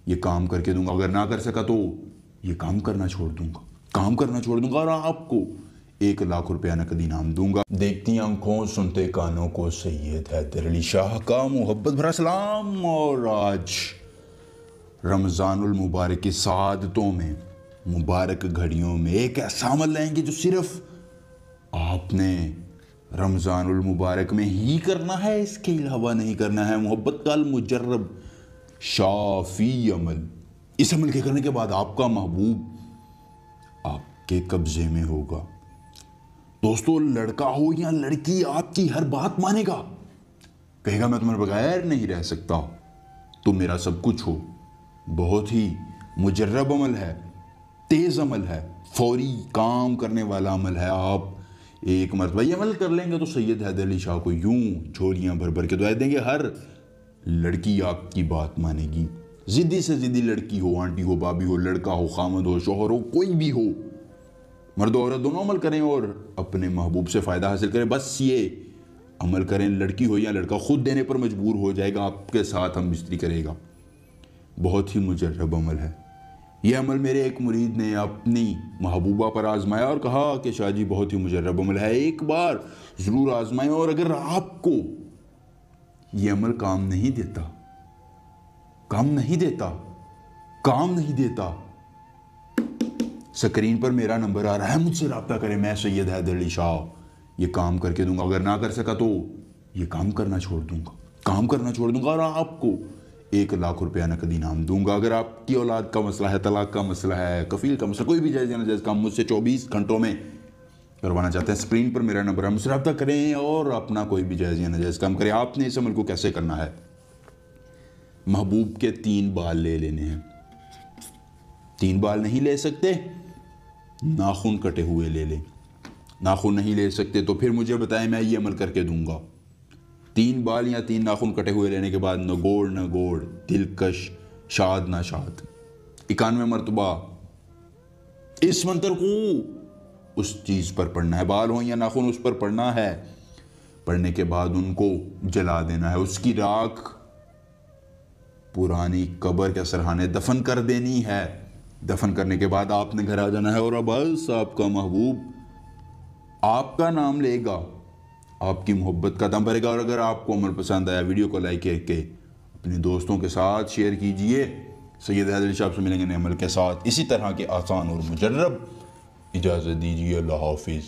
ये काम करके दूंगा, अगर ना कर सका तो ये काम करना छोड़ दूंगा और आपको 1 लाख रुपया नकद इनाम दूंगा। देखती आंखों सुनते कानों को सैयद हैदर अली शाह का मोहब्बत भरा सलाम। और आज रमज़ानुल मुबारक की सादतों में, मुबारक घड़ियों में एक ऐसा अमल लेंगे जो सिर्फ आपने रमज़ानुल मुबारक में ही करना है, इसके अलावा नहीं करना है। मोहब्बत का मुजर्रब शाफी अमल। इस अमल के करने के बाद आपका महबूब आपके कब्जे में होगा। दोस्तों, लड़का हो या लड़की आपकी हर बात मानेगा, कहेगा मैं तुम्हारे बगैर नहीं रह सकता, तुम मेरा सब कुछ हो। बहुत ही मुजर्रब अमल है, तेज अमल है, फौरी काम करने वाला अमल है। आप एक मरतबा ये अमल कर लेंगे तो सैयद हैदर अली शाह को यूं झोलियां भर भर के दुआ देंगे, हर लड़की आपकी बात मानेगी। जिद्दी से जिद्दी लड़की हो, आंटी हो, भाभी हो, लड़का हो, खामद हो, शौहर हो, कोई भी हो, मर्द औरत दोनों अमल करें और अपने महबूब से फ़ायदा हासिल करें। बस ये अमल करें, लड़की हो या लड़का खुद देने पर मजबूर हो जाएगा, आपके साथ हम मिस्त्री करेगा। बहुत ही मुजर्रब अमल है। यह अमल मेरे एक मुरीद ने अपनी महबूबा पर आजमाया और कहा कि शाह जी बहुत ही मुजर्रब अमल है, एक बार ज़रूर आजमाएं। और अगर आपको यह अमल काम नहीं देता, स्क्रीन पर मेरा नंबर आ रहा है, मुझसे रब्ता करें, मैं सैयद हैदर अली शाह ये काम करके दूंगा, अगर ना कर सका तो ये काम करना छोड़ दूंगा और आपको 1 लाख रुपया नकद इनाम दूंगा। अगर आपकी औलाद का मसला है, तलाक का मसला है, कफील का मसला, कोई भी जायज़ या नाजायज़ काम मुझसे 24 घंटों में करवाना चाहते हैं, स्क्रीन पर मेरा नंबर है, मुझसे रब्ता करें और अपना कोई भी जायज़ या नाजायज़ काम करें। आपने इस अमल को कैसे करना है? महबूब के 3 बाल ले लेने हैं। 3 बाल नहीं ले सकते, नाखून कटे हुए ले लें। नाखून नहीं ले सकते तो फिर मुझे बताएं, मैं ये अमल करके दूंगा। 3 बाल या 3 नाखून कटे हुए लेने के बाद न गोड़, दिलकश, शाद ना शाद, 91 मरतबा इस मंत्र को उस चीज़ पर पढ़ना है, बाल हो या नाखून, उस पर पढ़ना है। पढ़ने के बाद उनको जला देना है, उसकी राख पुरानी कब्र के सरहाने दफन कर देनी है। दफन करने के बाद आपने घर आ जाना है और अब बस आपका महबूब आपका नाम लेगा, आपकी मोहब्बत का दम भरेगा। और अगर आपको अमल पसंद आया, वीडियो को लाइक करके अपने दोस्तों के साथ शेयर कीजिए। सैयद हैदर अली शाह से मिलेंगे नए अमल के साथ, इसी तरह के आसान और मुजर्रब। इजाज़त दीजिए, अल्लाह हाफिज़।